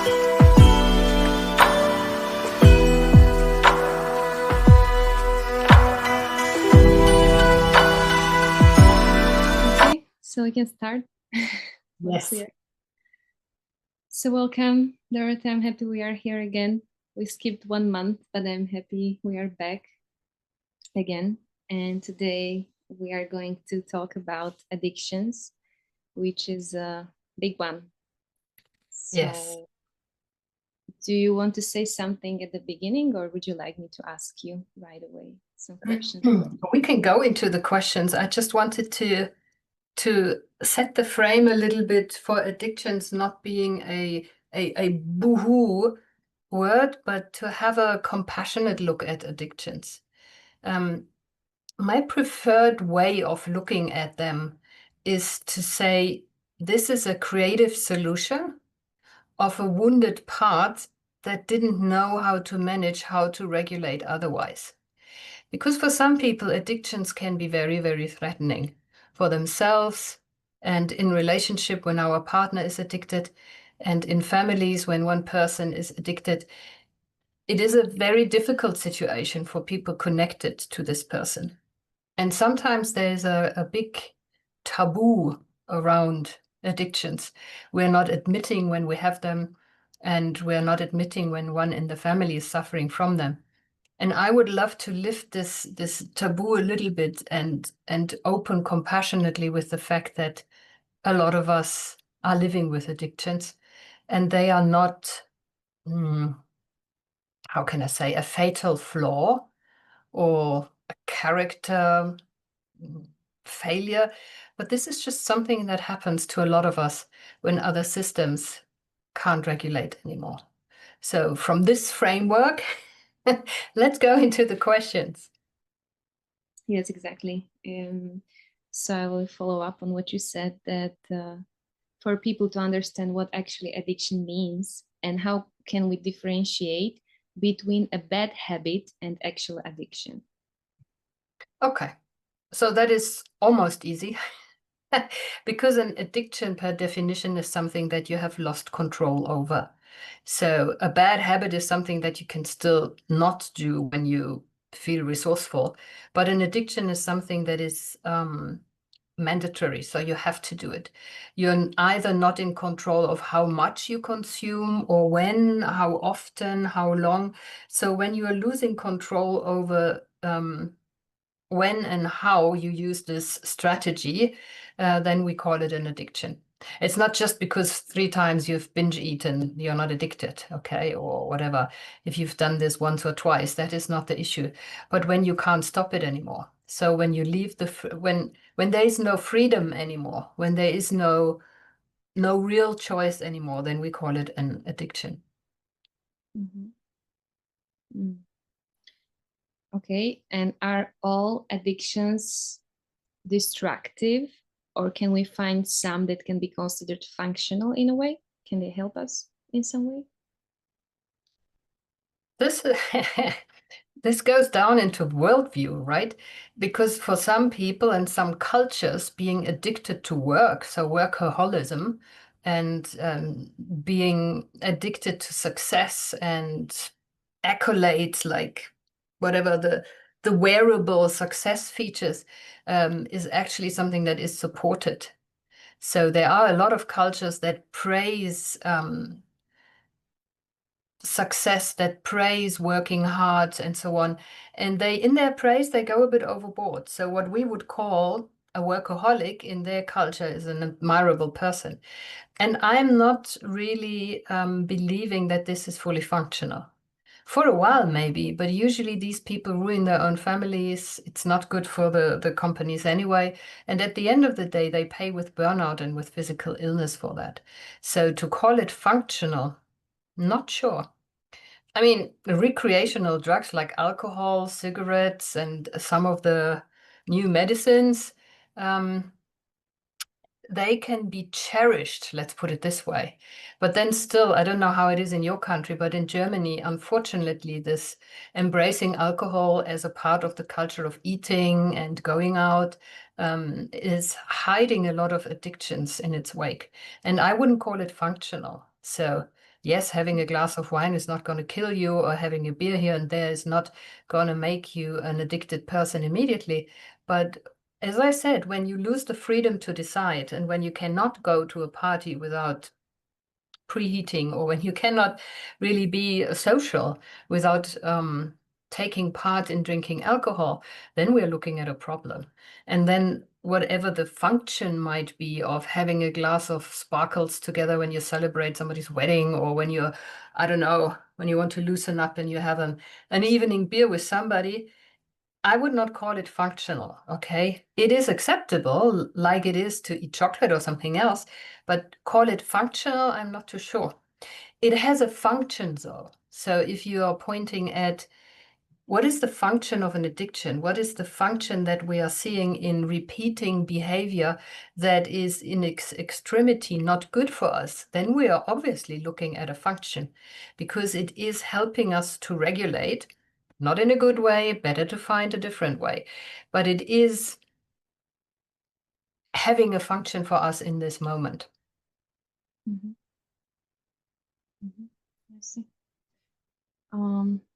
Okay, so we can start. Yes. So welcome, Dorothe. I'm happy we are here again. We skipped 1 month, but I'm happy we are back again. And today we are going to talk about addictions, which is a big one. So Yes. do you want to say something at the beginning, or would you like me to ask you right away some questions? We can go into the questions. I just wanted to set the frame a little bit for addictions not being a boohoo word, but to have a compassionate look at addictions. My preferred way of looking at them is to say this is a creative solution of a wounded part that didn't know how to manage, how to regulate otherwise. Because for some people, addictions can be very, very threatening for themselves and in relationship when our partner is addicted and in families when one person is addicted. It is a very difficult situation for people connected to this person. And sometimes there's a big taboo around addictions. We're not admitting when we have them, and we're not admitting when one in the family is suffering from them. And I would love to lift this taboo a little bit and open compassionately with the fact that a lot of us are living with addictions, and they are not, how can I say, a fatal flaw or a character failure, but this is just something that happens to a lot of us when other systems can't regulate anymore. So from this framework, let's go into the questions. Yes, exactly. So I will follow up on what you said, that for people to understand what actually addiction means and how can we differentiate between a bad habit and actual addiction. Okay, so that is almost easy. Because an addiction per definition is something that you have lost control over. So a bad habit is something that you can still not do when you feel resourceful. But an addiction is something that is mandatory, so you have to do it. You're either not in control of how much you consume or when, how often, how long. So when you are losing control over when and how you use this strategy, then we call it an addiction. It's not just because 3 times you've binge eaten, you're not addicted, okay, or whatever. If you've done this once or twice, that is not the issue. But when you can't stop it anymore. So when you leave when there is no freedom anymore, when there is no real choice anymore, then we call it an addiction. Mm-hmm. Mm. Okay, and are all addictions destructive, or can we find some that can be considered functional in a way? Can they help us in some way? This this goes down into worldview, right? Because for some people and some cultures, being addicted to work, so workaholism, and being addicted to success and accolades, like whatever the wearable success features, is actually something that is supported. So there are a lot of cultures that praise success, that praise working hard and so on, and they in their praise they go a bit overboard. So what we would call a workaholic in their culture is an admirable person, and I'm not really believing that this is fully functional. For a while maybe, but usually these people ruin their own families. It's not good for the companies anyway, and at the end of the day they pay with burnout and with physical illness for that. So to call it functional, not sure. I mean, the recreational drugs like alcohol, cigarettes, and some of the new medicines, they can be cherished, let's put it this way. But then still, I don't know how it is in your country, but in Germany, unfortunately, this embracing alcohol as a part of the culture of eating and going out is hiding a lot of addictions in its wake. And I wouldn't call it functional. So Yes, having a glass of wine is not going to kill you, or having a beer here and there is not going to make you an addicted person immediately. But as I said, when you lose the freedom to decide, and when you cannot go to a party without preheating, or when you cannot really be social without taking part in drinking alcohol, then we're looking at a problem. And then whatever the function might be of having a glass of sparkles together when you celebrate somebody's wedding, or when you're, I don't know, when you want to loosen up and you have an evening beer with somebody, I would not call it functional, okay? It is acceptable, like it is to eat chocolate or something else, but call it functional, I'm not too sure. It has a function, though. So if you are pointing at what is the function of an addiction, what is the function that we are seeing in repeating behavior that is in extremity not good for us, then we are obviously looking at a function, because it is helping us to regulate. Not in a good way, better to find a different way. But it is having a function for us in this moment. Mm-hmm. Mm-hmm. I see.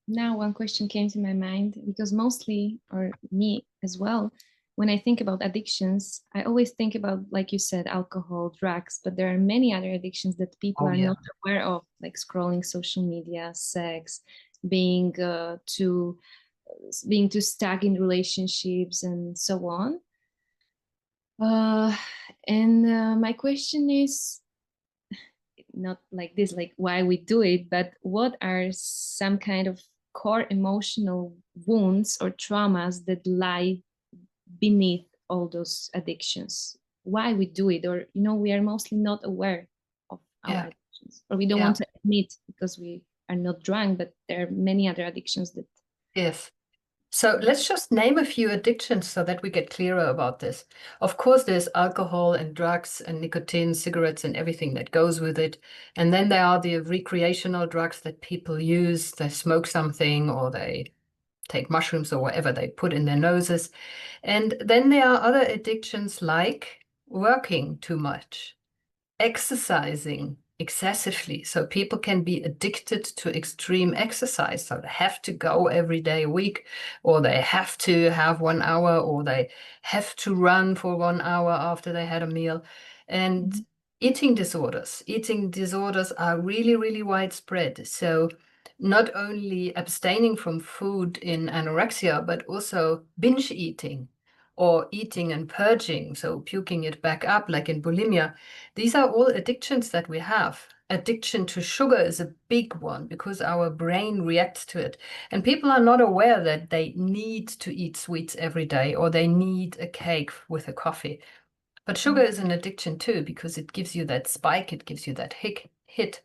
Now one question came to my mind, because mostly, or me as well, when I think about addictions, I always think about, like you said, alcohol, drugs, but there are many other addictions that people Oh, are yeah. not aware of, like scrolling social media, sex, being too being too stuck in relationships, and so on. And my question is not like this, like why we do it, but what are some kind of core emotional wounds or traumas that lie beneath all those addictions? Why we do it, or we are mostly not aware of our Yeah. addictions, or we don't Yeah. want to admit because we are not drunk, but there are many other addictions that. Yes. So let's just name a few addictions so that we get clearer about this. Of course, there's alcohol and drugs and nicotine, cigarettes, and everything that goes with it. And then there are the recreational drugs that people use. They smoke something, or they take mushrooms, or whatever they put in their noses. And then there are other addictions like working too much, exercising excessively. So people can be addicted to extreme exercise. So they have to go every day a week, or they have to have 1 hour, or they have to run for 1 hour after they had a meal. And Mhm. eating disorders. Eating disorders are really, really widespread. So not only abstaining from food in anorexia, but also binge eating, or eating and purging, so puking it back up like in bulimia. These are all addictions that we have. Addiction to sugar is a big one because our brain reacts to it. And people are not aware that they need to eat sweets every day, or they need a cake with a coffee. But sugar is an addiction too, because it gives you that spike, it gives you that hit.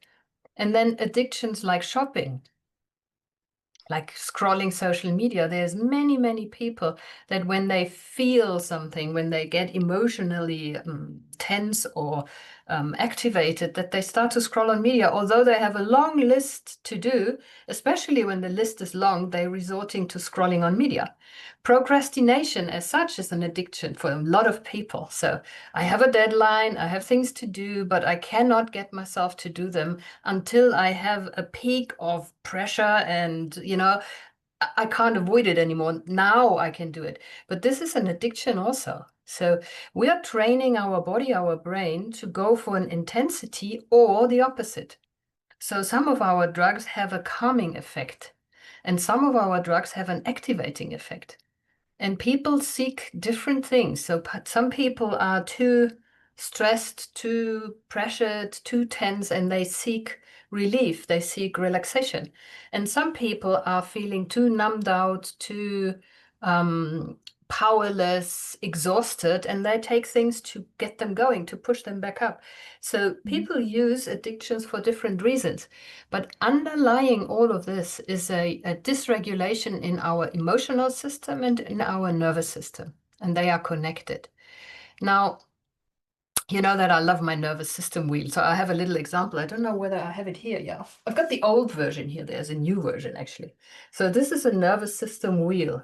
And then addictions like shopping, like scrolling social media, there's many, many people that when they feel something, when they get emotionally tense or activated, that they start to scroll on media, although they have a long list to do. Especially when the list is long, they're resorting to scrolling on media. Procrastination as such is an addiction for a lot of people. So I have a deadline, I have things to do, but I cannot get myself to do them until I have a peak of pressure, and I can't avoid it anymore. Now I can do it. But this is an addiction also. So we are training our body, our brain to go for an intensity or the opposite. So some of our drugs have a calming effect, and some of our drugs have an activating effect. And people seek different things. So some people are too stressed, too pressured, too tense, and they seek relief, they seek relaxation. And some people are feeling too numbed out, too um, powerless, exhausted, and they take things to get them going, to push them back up. So people use addictions for different reasons. But underlying all of this is a dysregulation in our emotional system and in our nervous system, and they are connected. Now, you know that I love my nervous system wheel, so I have a little example. I don't know whether I have it here. Yeah, I've got the old version here. There's a new version, actually. So this is a nervous system wheel.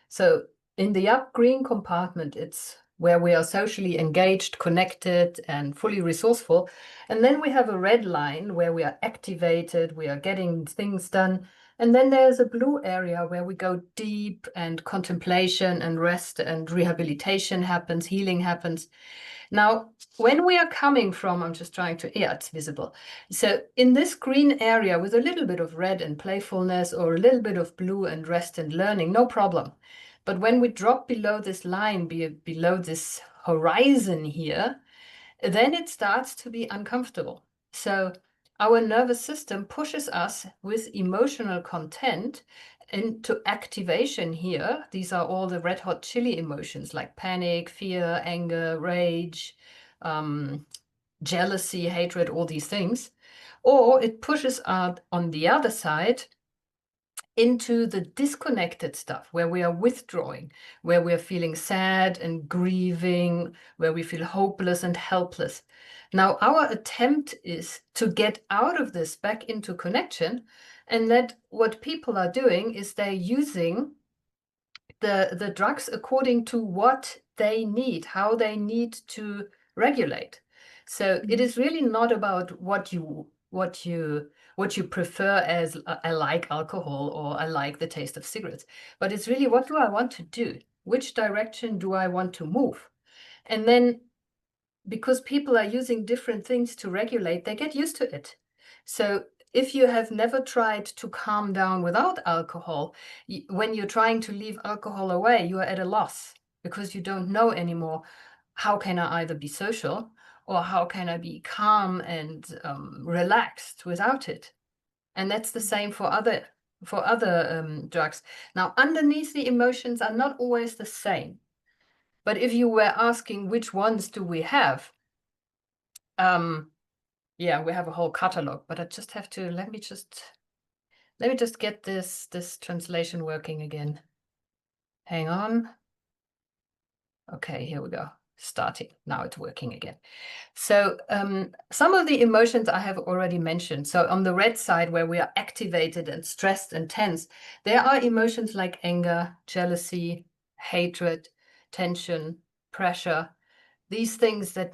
So in the up green compartment, it's where we are socially engaged, connected, and fully resourceful. And then we have a red line where we are activated, we are getting things done. And then there's a blue area where we go deep and contemplation and rest and rehabilitation happens, healing happens. Now, when we are coming from, I'm just trying to, yeah, it's visible. So in this green area with a little bit of red and playfulness or a little bit of blue and rest and learning, no problem. But when we drop below this line, below this horizon here, then it starts to be uncomfortable. So our nervous system pushes us with emotional content into activation here. These are all the red hot chili emotions like panic, fear, anger, rage, jealousy, hatred, all these things. Or it pushes us on the other side into the disconnected stuff where we are withdrawing, where we are feeling sad and grieving, where we feel hopeless and helpless. Now, our attempt is to get out of this back into connection. And that what people are doing is they're using the drugs according to what they need, how they need to regulate. So it is really not about what you prefer as I like alcohol or I like the taste of cigarettes, but it's really what do I want to do? Which direction do I want to move? And then because people are using different things to regulate, they get used to it. So if you have never tried to calm down without alcohol, when you're trying to leave alcohol away, you are at a loss because you don't know anymore how can I either be social or how can I be calm and relaxed without it. And that's the same for other drugs. Now, underneath the emotions are not always the same. But if you were asking which ones do we have, yeah, we have a whole catalog, but I just have to let me just get this translation working again. Hang on. Okay, here we go. Starting. Now it's working again. So some of the emotions I have already mentioned. So on the red side, where we are activated and stressed and tense, there are emotions like anger, jealousy, hatred, tension, pressure, these things that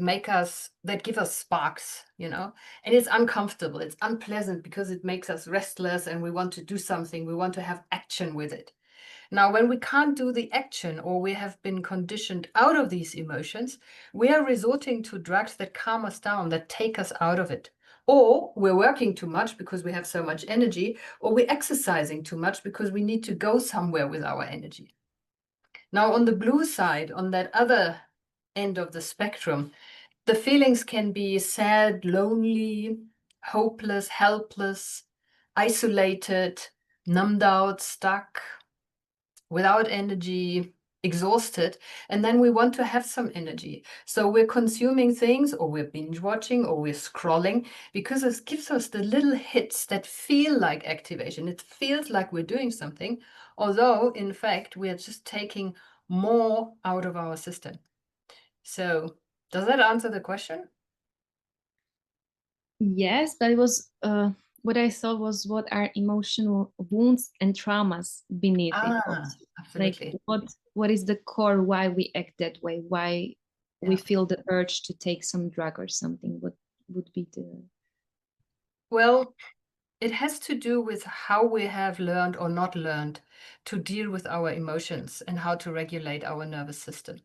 give us sparks, and it's uncomfortable, it's unpleasant because it makes us restless and we want to do something, we want to have action with it. Now, when we can't do the action or we have been conditioned out of these emotions, we are resorting to drugs that calm us down, that take us out of it. Or we're working too much because we have so much energy, or we're exercising too much because we need to go somewhere with our energy. Now, on the blue side, on that other end of the spectrum, the feelings can be sad, lonely, hopeless, helpless, isolated, numbed out, stuck, without energy, exhausted, and then we want to have some energy. So we're consuming things, or we're binge watching, or we're scrolling, because it gives us the little hits that feel like activation. It feels like we're doing something, although in fact we are just taking more out of our system. So does that answer the question? Yes, but it was what I saw was what are emotional wounds and traumas beneath it also. Like Absolutely. what is the core why we act that way? Why we Yeah. feel the urge to take some drug or something? What would be the Well, it has to do with how we have learned or not learned to deal with our emotions and how to regulate our nervous system.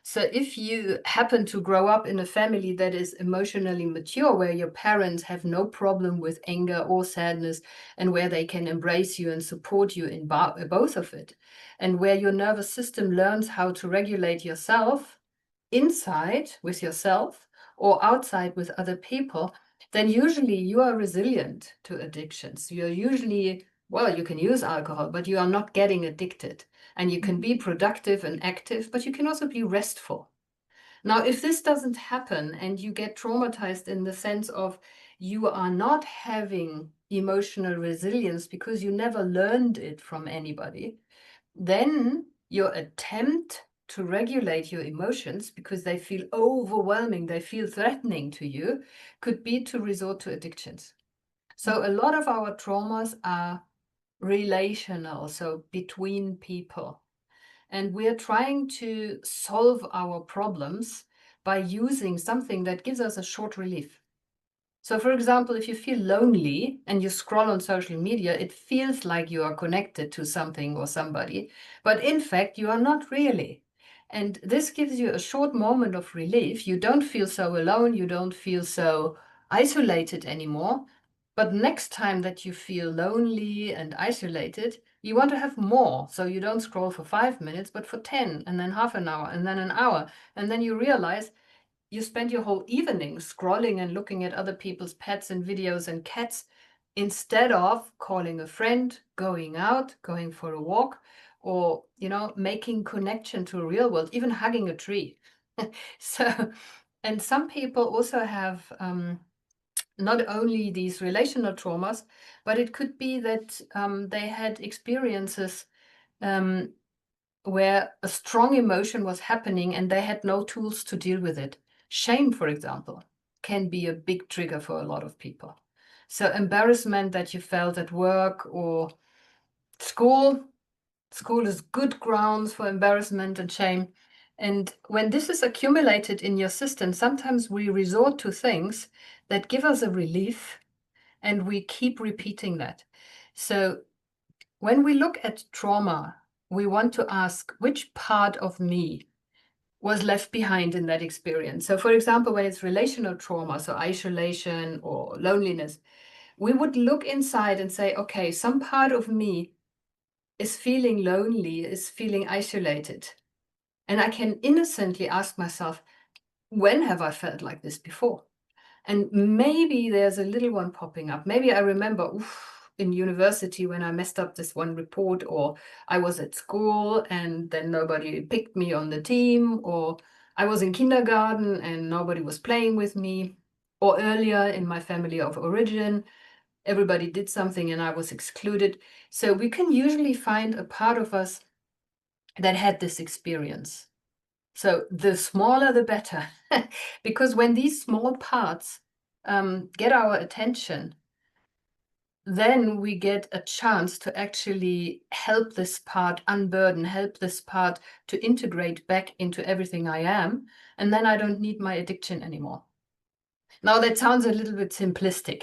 So if you happen to grow up in a family that is emotionally mature, where your parents have no problem with anger or sadness, and where they can embrace you and support you in both of it, and where your nervous system learns how to regulate yourself inside with yourself or outside with other people, then usually you are resilient to addictions. You're usually, well, you can use alcohol, but you are not getting addicted. And you can be productive and active, but you can also be restful. Now, if this doesn't happen and you get traumatized in the sense of you are not having emotional resilience because you never learned it from anybody, then your attempt to regulate your emotions because they feel overwhelming, they feel threatening to you, could be to resort to addictions. So a lot of our traumas are relational, so between people. and we're trying to solve our problems by using something that gives us a short relief. So, for example, if you feel lonely and you scroll on social media, it feels like you are connected to something or somebody, but in fact, you are not really. And this gives you a short moment of relief. You don't feel so alone, you don't feel so isolated anymore. But next time that you feel lonely and isolated, you want to have more. So you don't scroll for 5 minutes, but for 10, and then half an hour, and then an hour. And then you realize you spend your whole evening scrolling and looking at other people's pets and videos and cats instead of calling a friend, going out, going for a walk, or making connection to a real world, even hugging a tree. So, and some people also have not only these relational traumas, but it could be that they had experiences um, where a strong emotion was happening and they had no tools to deal with it. Shame, for example, can be a big trigger for a lot of people. So embarrassment that you felt at work or school. School is good grounds for embarrassment and shame. And when this is accumulated in your system, sometimes we resort to things that give us a relief and we keep repeating that. So when we look at trauma, we want to ask which part of me was left behind in that experience. So, for example, when it's relational trauma, so isolation or loneliness, we would look inside and say, okay, some part of me is feeling lonely, is feeling isolated. And I can innocently ask myself, when have I felt like this before? And maybe there's a little one popping up. Maybe I remember, in university when I messed up this one report, or I was at school and then nobody picked me on the team, or I was in kindergarten and nobody was playing with me, or earlier in my family of origin, everybody did something and I was excluded. So we can usually find a part of us that had this experience. So the smaller, the better, because when these small parts get our attention, then we get a chance to actually help this part unburden, help this part to integrate back into everything I am. And then I don't need my addiction anymore. Now that sounds a little bit simplistic.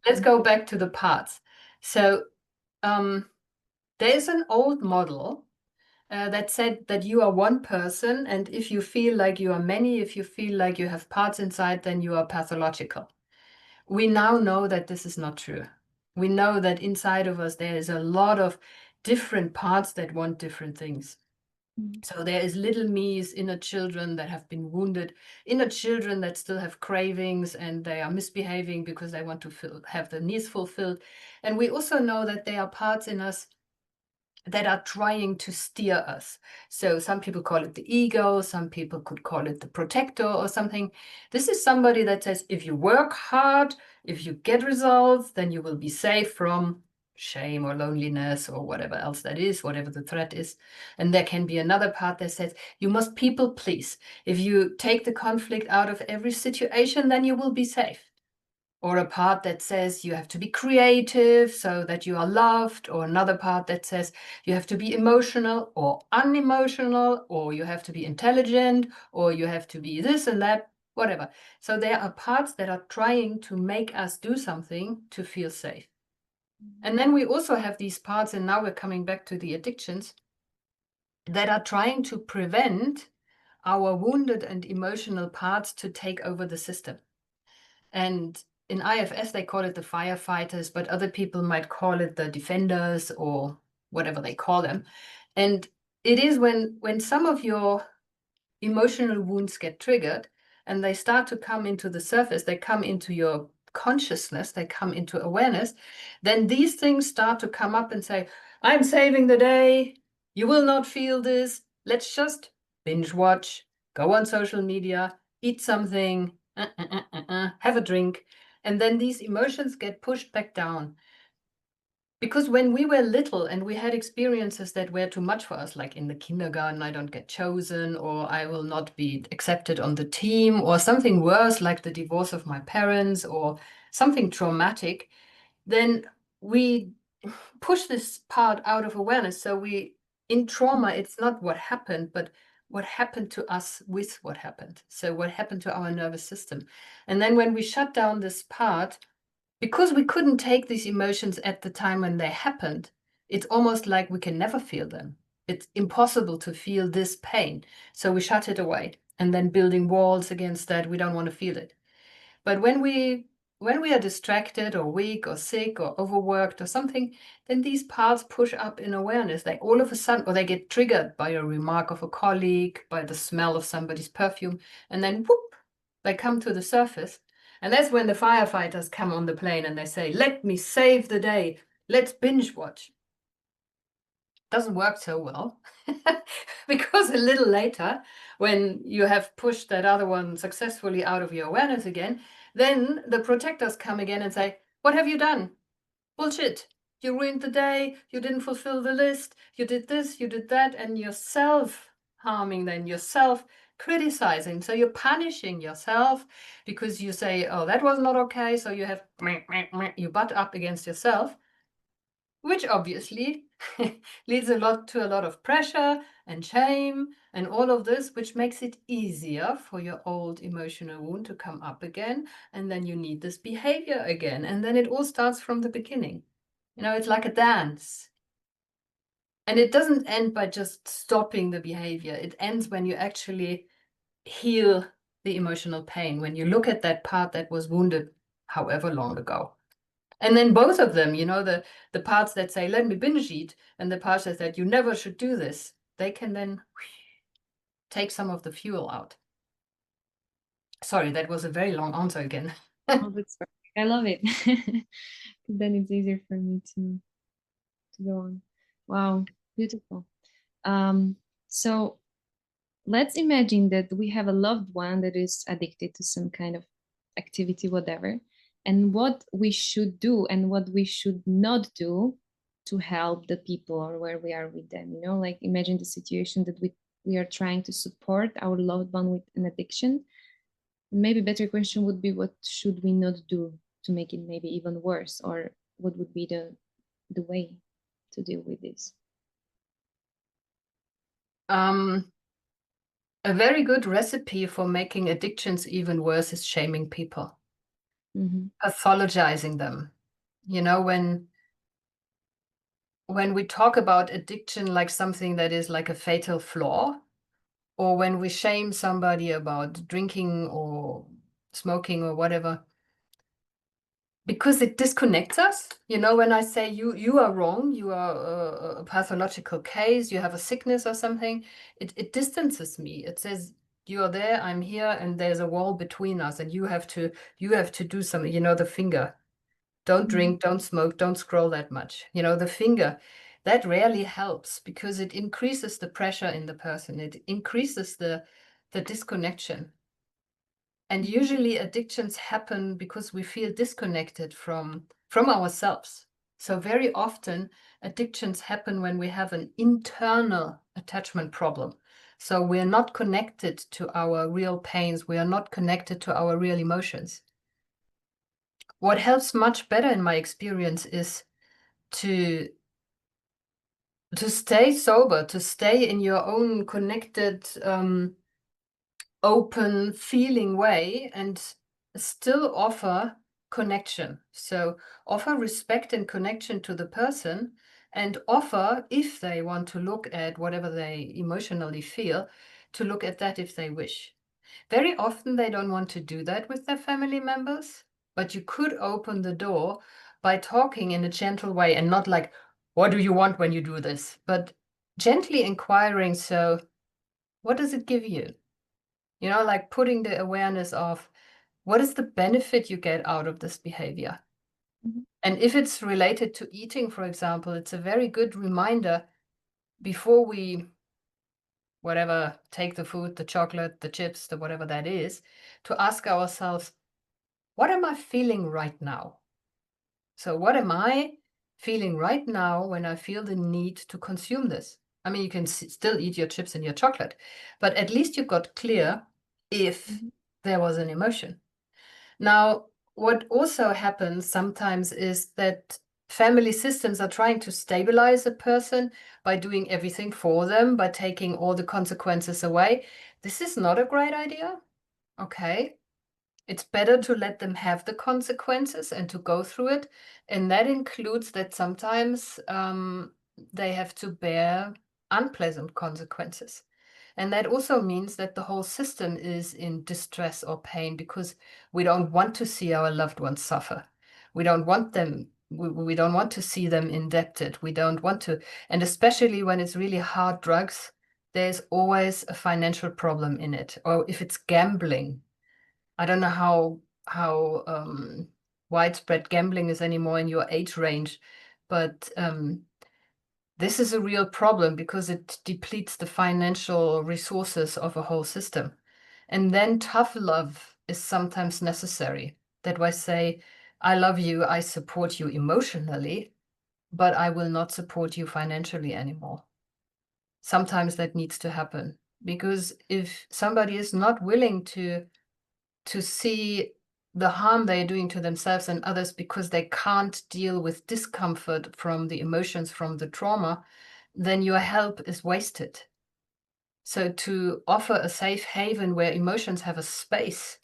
Let's go back to the parts. So there's an old model that said that you are one person, and if you feel like you are many, if you feel like you have parts inside, then you are pathological. We now know that this is not true. We know that inside of us there is a lot of different parts that want different things. So there is little me's, inner children that have been wounded, inner children that still have cravings and they are misbehaving because they want to have their needs fulfilled. And we also know that there are parts in us that are trying to steer us. So some people call it the ego, some people could call it the protector or something. This is somebody that says, if you work hard, if you get results, then you will be safe from shame or loneliness or whatever else that is, whatever the threat is. And there can be another part that says, you must people please. If you take the conflict out of every situation, then you will be safe. Or a part that says you have to be creative so that you are loved, or another part that says you have to be emotional or unemotional, or you have to be intelligent, or you have to be this and that, whatever. So there are parts that are trying to make us do something to feel safe. And then we also have these parts, and now we're coming back to the addictions, that are trying to prevent our wounded and emotional parts to take over the system. And in IFS, they call it the firefighters, but other people might call it the defenders or whatever they call them. And it is when some of your emotional wounds get triggered and they start to come into the surface, they come into your consciousness, they come into awareness, then these things start to come up and say, I'm saving the day. You will not feel this. Let's just binge watch, go on social media, eat something, have a drink. And then these emotions get pushed back down. Because when we were little and we had experiences that were too much for us, like in the kindergarten, I don't get chosen, or I will not be accepted on the team, or something worse, like the divorce of my parents, or something traumatic, then we push this part out of awareness. So we In trauma, it's not what happened, but what happened to us with what happened. So what happened to our nervous system. And then when we shut down this part, because we couldn't take these emotions at the time when they happened, it's almost like we can never feel them. It's impossible to feel this pain. So we shut it away. And then building walls against that, we don't want to feel it. But when we are distracted or weak or sick or overworked or something, then these parts push up in awareness. They all of a sudden, or they get triggered by a remark of a colleague, by the smell of somebody's perfume, and then whoop, they come to the surface. And that's when the firefighters come on the plane and they say, "Let me save the day. Let's binge watch." Doesn't work so well because a little later, when you have pushed that other one successfully out of your awareness again, then the protectors come again and say, "What have you done? Bullshit. You ruined the day. You didn't fulfill the list. You did this, you did that." And you're self-harming, then yourself criticizing. So you're punishing yourself because you say, "Oh, that was not okay." So you have, you butt up against yourself, which obviously leads to a lot of pressure and shame and all of this, which makes it easier for your old emotional wound to come up again. And then you need this behavior again. And then it all starts from the beginning. It's like a dance. And it doesn't end by just stopping the behavior. It ends when you actually heal the emotional pain, when you look at that part that was wounded however long ago. And then both of them, the parts that say, "Let me binge eat," and the parts that say, "You never should do this," they can then take some of the fuel out. Sorry, that was a very long answer again. Oh, that's perfect. I love it. Then it's easier for me to go on. Wow, beautiful. So let's imagine that we have a loved one that is addicted to some kind of activity, whatever, and what we should do and what we should not do to help the people or where we are with them. Like imagine the situation that we are trying to support our loved one with an addiction. Maybe better question would be, what should we not do to make it maybe even worse, or what would be the way to deal with this? A very good recipe for making addictions even worse is shaming people, pathologizing them. When we talk about addiction like something that is like a fatal flaw, or when we shame somebody about drinking or smoking or whatever, because it disconnects us. When I say you are wrong, you are a pathological case, you have a sickness or something, it distances me. It says, "You are there, I'm here, and there's a wall between us, and you have to do something." The finger. Don't drink, don't smoke, don't scroll that much. The finger. That rarely helps because it increases the pressure in the person. It increases the disconnection. And usually addictions happen because we feel disconnected from ourselves. So very often addictions happen when we have an internal attachment problem. So we're not connected to our real pains. We are not connected to our real emotions. What helps much better in my experience is to stay sober, to stay in your own connected, open feeling way and still offer connection. So offer respect and connection to the person, and offer, if they want to look at whatever they emotionally feel, to look at that if they wish. Very often they don't want to do that with their family members, but you could open the door by talking in a gentle way, and not like, "What do you want when you do this?" but gently inquiring. So what does it give you? Like putting the awareness of, what is the benefit you get out of this behavior? And if it's related to eating, for example, it's a very good reminder before we, whatever, take the food, the chocolate, the chips, the whatever that is, to ask ourselves, what am I feeling right now? So what am I feeling right now when I feel the need to consume this? I mean, you can still eat your chips and your chocolate, but at least you got clear if there was an emotion. Now, what also happens sometimes is that family systems are trying to stabilize a person by doing everything for them, by taking all the consequences away. This is not a great idea. Okay. It's better to let them have the consequences and to go through it. And that includes that sometimes they have to bear unpleasant consequences. And that also means that the whole system is in distress or pain because we don't want to see our loved ones suffer. We don't want them, we don't want to see them indebted. We don't want to, and especially when it's really hard drugs, there's always a financial problem in it. Or if it's gambling, I don't know how widespread gambling is anymore in your age range, but this is a real problem because it depletes the financial resources of a whole system. And then tough love is sometimes necessary. That I say, I love you, I support you emotionally, but I will not support you financially anymore. Sometimes that needs to happen because if somebody is not willing to see the harm they're doing to themselves and others because they can't deal with discomfort from the emotions from the trauma, then your help is wasted. So to offer a safe haven where emotions have a space,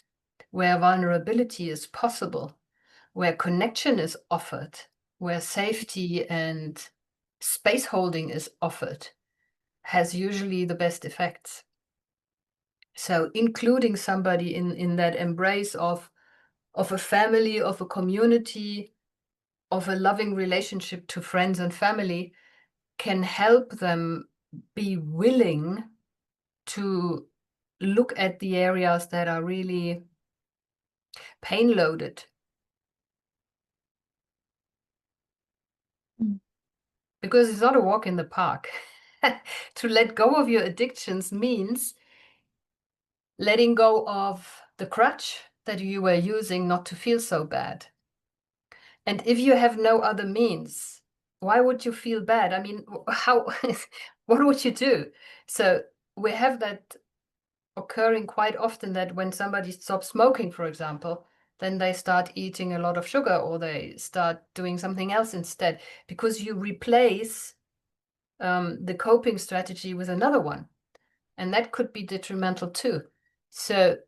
where vulnerability is possible, where connection is offered, where safety and space holding is offered, has usually the best effects. So including somebody in that embrace of a family, of a community, of a loving relationship to friends and family can help them be willing to look at the areas that are really pain loaded. Mm. Because it's not a walk in the park. To let go of your addictions means letting go of the crutch that you were using not to feel so bad. And if you have no other means, why would you feel bad? I mean, how, what would you do? So we have that occurring quite often that when somebody stops smoking, for example, then they start eating a lot of sugar or they start doing something else instead because you replace the coping strategy with another one. And that could be detrimental too. So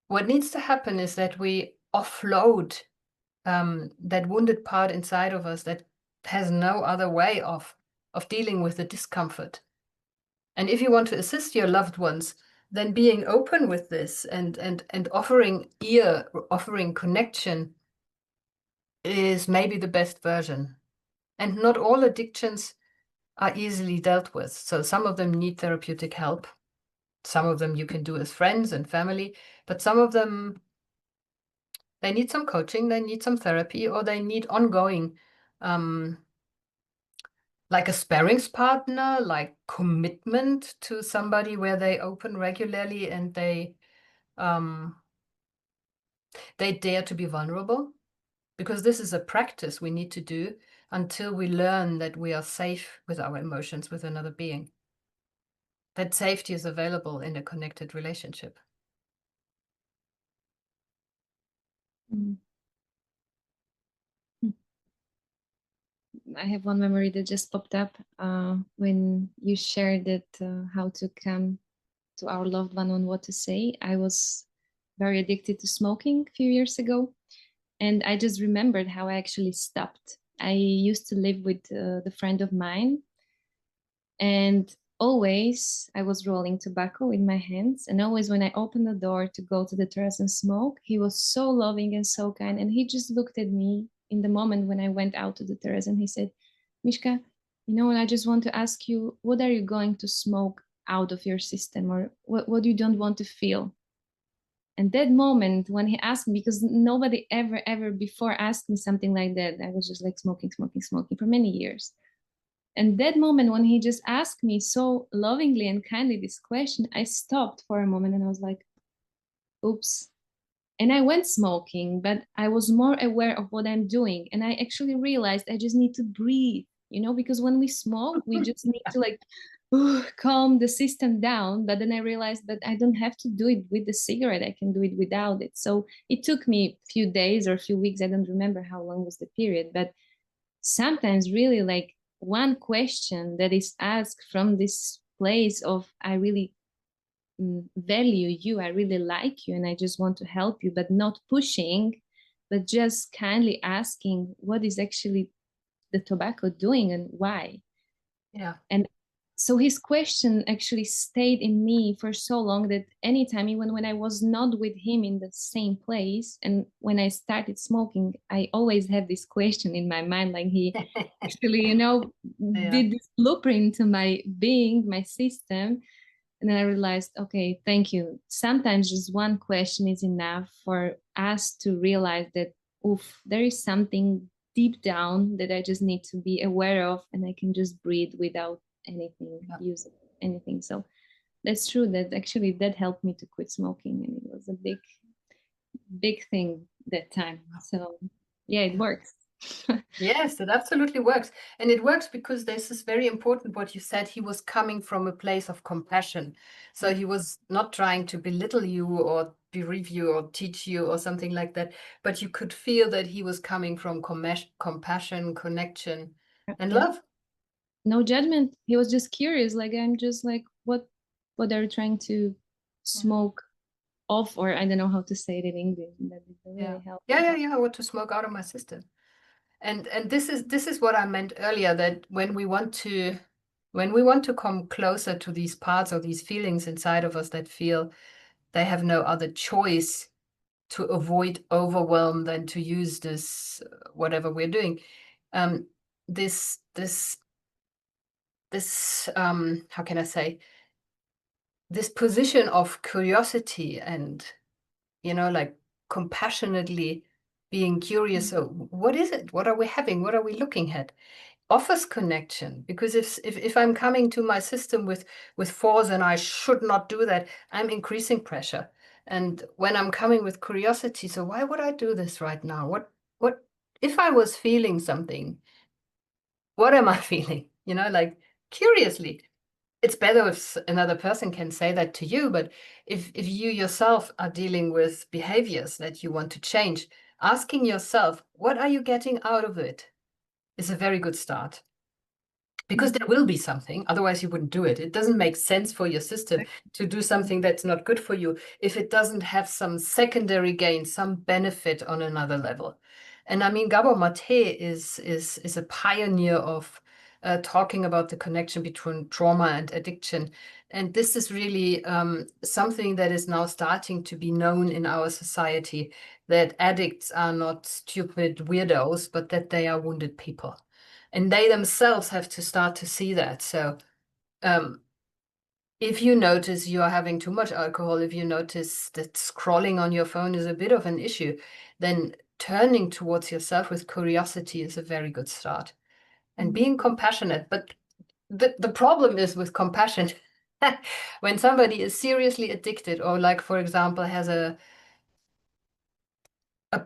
what needs to happen is that we offload that wounded part inside of us that has no other way of dealing with the discomfort. And if you want to assist your loved ones, then being open with this and offering ear, offering connection is maybe the best version. And not all addictions are easily dealt with. So some of them need therapeutic help. Some of them you can do as friends and family, but some of them, they need some coaching, they need some therapy, or they need ongoing, like a sparrings partner, like commitment to somebody where they open regularly and they dare to be vulnerable. Because this is a practice we need to do until we learn that we are safe with our emotions with another being. That safety is available in a connected relationship. Mm. Mm. I have one memory that just popped up when you shared that how to come to our loved one on what to say. I was very addicted to smoking a few years ago, and I just remembered how I actually stopped. I used to live with the friend of mine, and always I was rolling tobacco in my hands. And always when I opened the door to go to the terrace and smoke, he was so loving and so kind. And he just looked at me in the moment when I went out to the terrace and he said, Mishka, you know, and I just want to ask you, what are you going to smoke out of your system, or what you don't want to feel? And that moment when he asked me, because nobody ever before asked me something like that, I was just like smoking, smoking, smoking for many years. And that moment when he just asked me so lovingly and kindly this question, I stopped for a moment and I was like, oops. And I went smoking, but I was more aware of what I'm doing. And I actually realized I just need to breathe, you know, because when we smoke, we just need to like calm the system down. But then I realized that I don't have to do it with the cigarette, I can do it without it. So it took me a few days or a few weeks. I don't remember how long was the period, but sometimes really like one question that is asked from this place of I really value you, I really like you, and I just want to help you, but not pushing, but just kindly asking what is actually the tobacco doing and why. Yeah. And so his question actually stayed in me for so long that anytime, even when I was not with him in the same place, and when I started smoking, I always had this question in my mind, like he actually, Yeah. did this blueprint to my being, my system. And then I realized, okay, thank you. Sometimes just one question is enough for us to realize that, oof, there is something deep down that I just need to be aware of, and I can just breathe without anything, Yeah. using anything. So that's true. That actually that helped me to quit smoking, and it was a big, big thing that time. So yeah, it Yeah. works. Yes, it absolutely works. And it works because this is very important what you said. He was coming from a place of compassion. So he was not trying to belittle you or berate you or teach you or something like that. But you could feel that he was coming from compassion, connection, and Yeah, love. no judgment. He was just curious. Like I'm just like, what are you trying to Yeah. smoke off, or I don't know how to say it in English. That it Yeah. really helped Yeah, me. yeah, yeah. I want to smoke out of my system. And this is what I meant earlier, that when we want to come closer to these parts or these feelings inside of us that feel they have no other choice to avoid overwhelm than to use this whatever we're doing, um, this how can I say, this position of curiosity and like compassionately being curious. So what is it? What are we having? What are we looking at? Offers connection, because if I'm coming to my system with force and I should not do that, I'm increasing pressure. And when I'm coming with curiosity, so why would I do this right now? What if I was feeling something? What am I feeling? Like curiously. It's better if another person can say that to you, but if you yourself are dealing with behaviors that you want to change, asking yourself, what are you getting out of it, is a very good start. Because there will be something, otherwise you wouldn't do it. It doesn't make sense for your system to do something that's not good for you if it doesn't have some secondary gain, some benefit on another level. And I mean, Gabor Mate is a pioneer of talking about the connection between trauma and addiction. And this is really something that is now starting to be known in our society, that addicts are not stupid weirdos, but that they are wounded people. And they themselves have to start to see that. So um, if you notice you are having too much alcohol, if you notice that scrolling on your phone is a bit of an issue, then turning towards yourself with curiosity is a very good start. And being compassionate. But the problem is with compassion, when somebody is seriously addicted, or like, for example, has a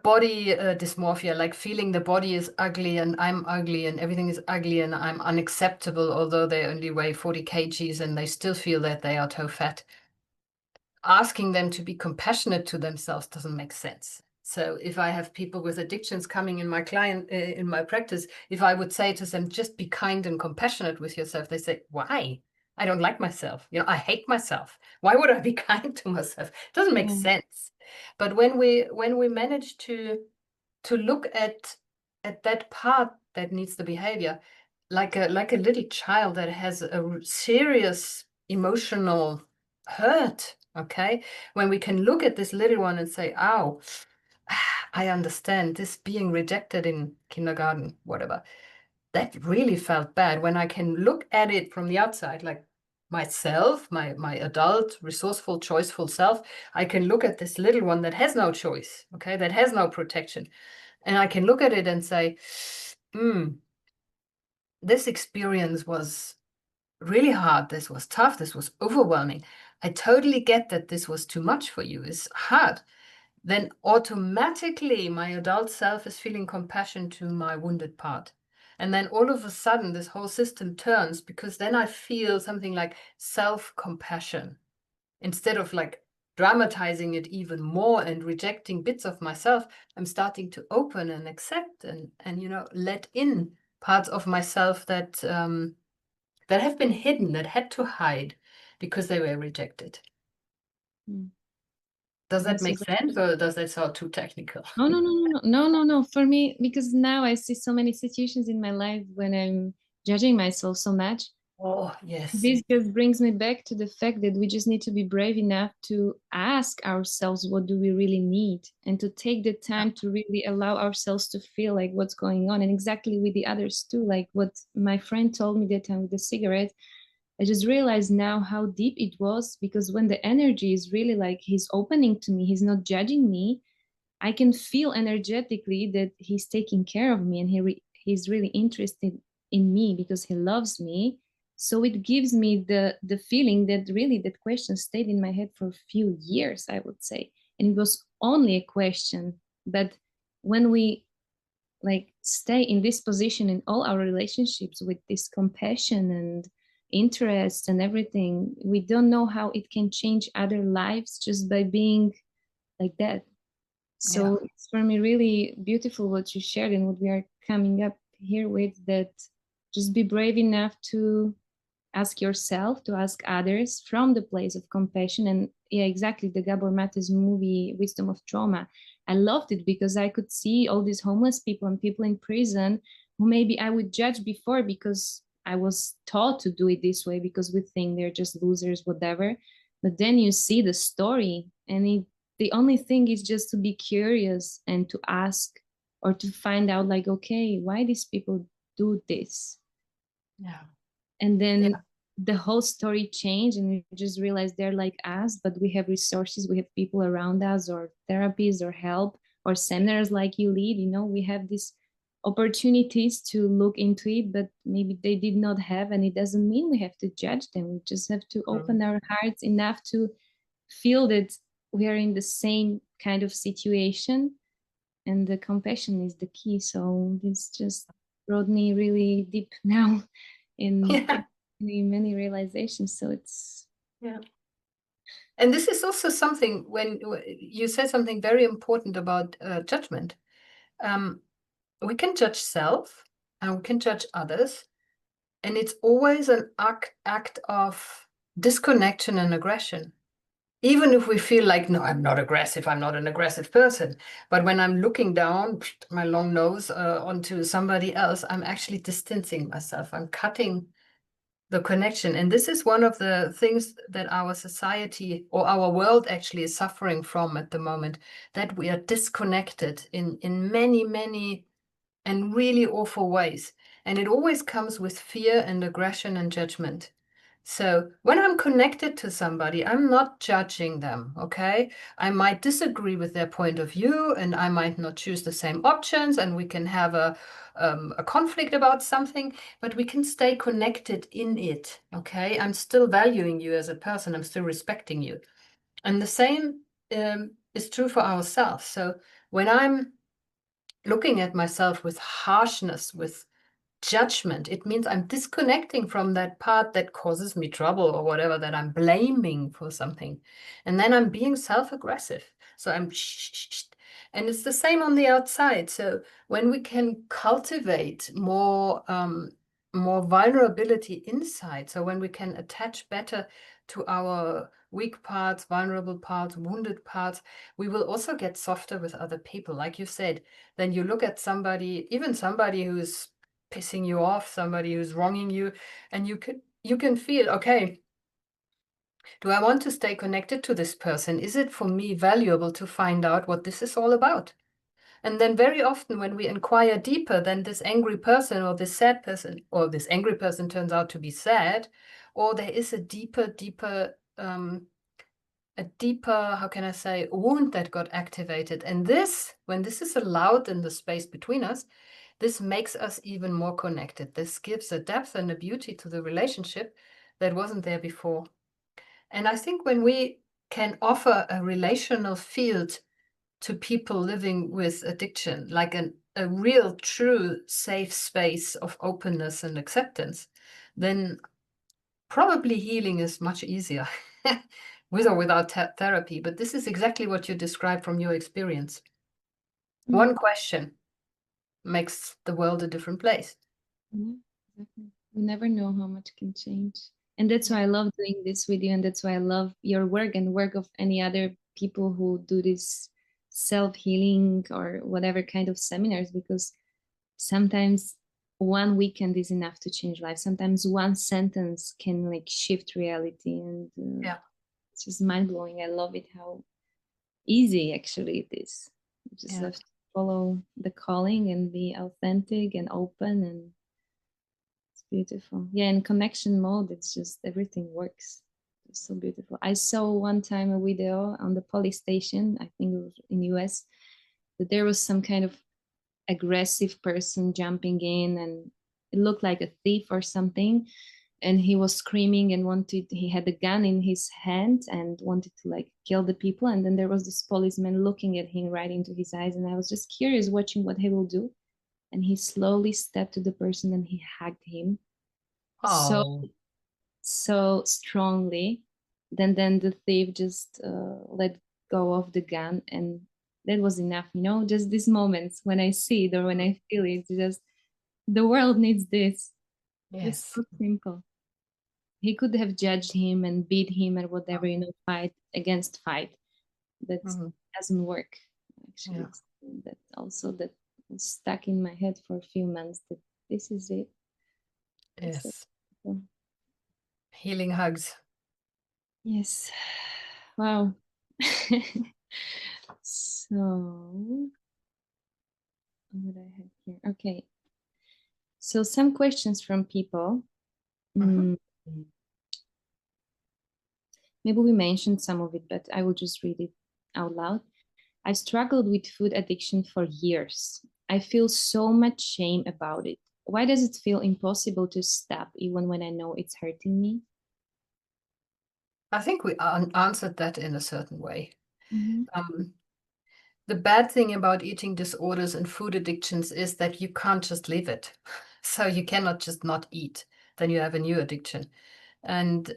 body dysmorphia, like feeling the body is ugly and I'm ugly and everything is ugly and I'm unacceptable, although they only weigh 40 kgs and they still feel that they are too fat. Asking them to be compassionate to themselves doesn't make sense. So if I have people with addictions coming in my practice, if I would say to them, just be kind and compassionate with yourself, they say, why? I don't like myself. I hate myself. Why would I be kind to myself? It doesn't make Yeah. sense. But when we manage to look at that part that needs the behavior, like a little child that has a serious emotional hurt, okay, when we can look at this little one and say, ow, I understand this, being rejected in kindergarten, whatever, that really felt bad. When I can look at it from the outside, like myself, my adult, resourceful, choiceful self, I can look at this little one that has no choice, okay, that has no protection, and I can look at it and say, this experience was really hard. This was tough. This was overwhelming. I totally get that this was too much for you. It's hard. Then automatically my adult self is feeling compassion to my wounded part. And then all of a sudden, this whole system turns, because then I feel something like self-compassion. Instead of like dramatizing it even more and rejecting bits of myself, I'm starting to open and accept and let in parts of myself that that have been hidden, that had to hide because they were rejected. Mm. Does that That's make sense, or does that sound too technical? no, no, no, no, no, no, no, no. For me, because now I see so many situations in my life when I'm judging myself so much. Oh, yes. This just brings me back to the fact that we just need to be brave enough to ask ourselves what do we really need, and to take the Yeah. time to really allow ourselves to feel like what's going on, and exactly with the others too, like what my friend told me that time with the cigarette. I just realized now how deep it was, because when the energy is really like he's opening to me, he's not judging me, I can feel energetically that he's taking care of me, and he's really interested in me because he loves me. So it gives me the feeling that really that question stayed in my head for a few years, I would say. And it was only a question. But when we like stay in this position in all our relationships with this compassion and interest and everything, we don't know how it can change other lives just by being like that. Yeah. So it's for me really beautiful what you shared and what we are coming up here with, that just be brave enough to ask yourself, to ask others from the place of compassion. And yeah, exactly, the Gabor Mate's movie Wisdom of Trauma, I loved it because I could see all these homeless people and people in prison who maybe I would judge before because I was taught to do it this way, because we think they're just losers, whatever. But then you see the story, and the only thing is just to be curious and to ask, or to find out like, okay, why these people do this? Yeah. And Yeah. then the whole story changed, and we just realized they're like us, but we have resources, we have people around us, or therapies, or help, or seminars like you lead. We have these opportunities to look into it, but maybe they did not have. And it doesn't mean we have to judge them, we just have to Mm. open our hearts enough to feel that we are in the same kind of situation, and the compassion is the key. So this just brought me really deep now in Yeah. many realizations. So it's Yeah. And this is also something when you said something very important about judgment. Um, we can judge self and we can judge others, and it's always an act of disconnection and aggression. Even if we feel like, no, I'm not aggressive, I'm not an aggressive person. But when I'm looking down my long nose onto somebody else, I'm actually distancing myself. I'm cutting the connection. And this is one of the things that our society or our world actually is suffering from at the moment, that we are disconnected in many, many and really awful ways. And it always comes with fear and aggression and judgment. So when I'm connected to somebody, I'm not judging them, okay? I might disagree with their point of view, and I might not choose the same options, and we can have a conflict about something, but we can stay connected in it, okay? I'm still valuing you as a person. I'm still respecting you. And the same is true for ourselves. So when I'm looking at myself with harshness, with judgment, it means I'm disconnecting from that part that causes me trouble or whatever, that I'm blaming for something. And then I'm being self-aggressive. So I'm shh. And it's the same on the outside. So when we can cultivate more vulnerability inside, so when we can attach better to our weak parts, vulnerable parts, wounded parts, we will also get softer with other people. Like you said, then you look at somebody, even somebody who's pissing you off, somebody who's wronging you, and you can feel, okay, do I want to stay connected to this person? Is it for me valuable to find out what this is all about? And then very often when we inquire deeper, then this angry person or this sad person, or this angry person turns out to be sad, or there is a deeper, how can I say, wound that got activated. And this, when this is allowed in the space between us, this makes us even more connected. This gives a depth and a beauty to the relationship that wasn't there before. And I think when we can offer a relational field to people living with addiction, like a real, true, safe space of openness and acceptance, then probably healing is much easier with or without therapy. But this is exactly what you described from your experience. mm, One question makes the world a different place. Yeah, exactly. You never know how much can change. And that's why I love doing this with you. And that's why I love your work and work of any other people who do this self-healing or whatever kind of seminars, because sometimes one weekend is enough to change life. Sometimes one sentence can like shift reality, and Yeah, it's just mind-blowing. I love it how easy actually it is. You just yeah, have to follow the calling and be authentic and open, and it's beautiful. Yeah, in connection mode, it's just everything works. It's so beautiful. I saw one time a video on the police station, I think it was in US, that there was some kind of aggressive person jumping in, and it looked like a thief or something, and he was screaming and wanted, he had a gun in his hand and wanted to like kill the people, and then there was this policeman looking at him right into his eyes, and I was just curious watching what he will do, and he slowly stepped to the person and he hugged him so oh, so strongly. Then the thief just let go of the gun, and that was enough. Just these moments when I see it or when I feel it, just the world needs this. It's yes. so simple. He could have judged him and beat him or Oh, whatever, fight against fight. That mhm, doesn't work. Actually, yeah, it's that also that was stuck in my head for a few months, that this is it. It's so yes. simple. Healing hugs. Yes. Wow. So, what I have here? Okay. So, some questions from people. Mhm. Mm, maybe we mentioned some of it, but I will just read it out loud. I struggled with food addiction for years. I feel so much shame about it. Why does it feel impossible to stop even when I know it's hurting me? I think we answered that in a certain way. Mm-hmm. Um, the bad thing about eating disorders and food addictions is that you can't just leave it. So you cannot just not eat. Then you have a new addiction. And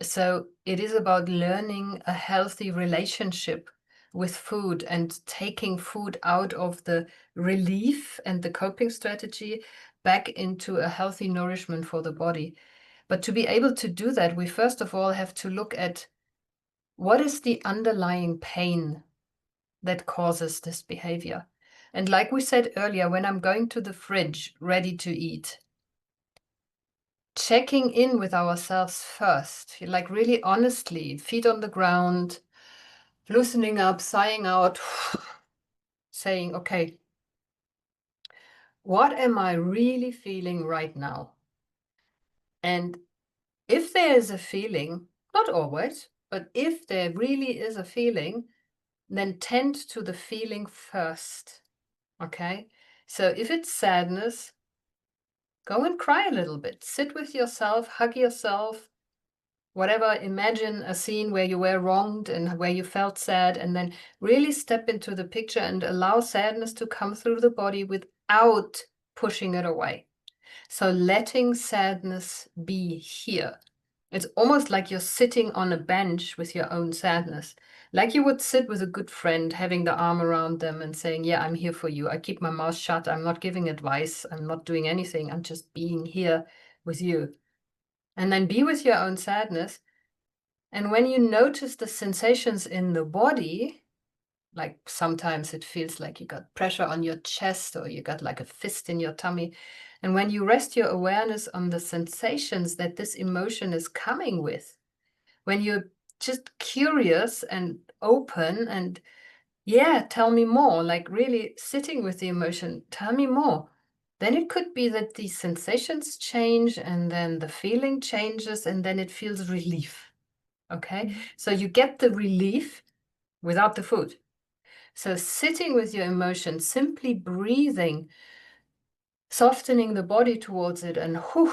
so it is about learning a healthy relationship with food and taking food out of the relief and the coping strategy back into a healthy nourishment for the body. But to be able to do that, we first of all have to look at what is the underlying pain that causes this behavior. And like we said earlier, when I'm going to the fridge ready to eat, checking in with ourselves first, like really honestly, feet on the ground, loosening up, sighing out, saying, okay, what am I really feeling right now? And if there is a feeling, not always, but if there really is a feeling, then tend to the feeling first. Okay? So if it's sadness, go and cry a little bit. Sit with yourself, hug yourself, whatever. Imagine a scene where you were wronged and where you felt sad, and then really step into the picture and allow sadness to come through the body without pushing it away. So letting sadness be here. It's almost like you're sitting on a bench with your own sadness, like you would sit with a good friend, having the arm around them and saying, yeah, I'm here for you. I keep my mouth shut. I'm not giving advice. I'm not doing anything. I'm just being here with you. And then be with your own sadness. And when you notice the sensations in the body, like sometimes it feels like you got pressure on your chest or you got like a fist in your tummy. And when you rest your awareness on the sensations that this emotion is coming with, when you're just curious and open and, yeah, tell me more, like really sitting with the emotion, tell me more. Then it could be that these sensations change and then the feeling changes and then it feels relief. Okay. Mm-hmm. So you get the relief without the food. So sitting with your emotion, simply breathing, softening the body towards it and whew,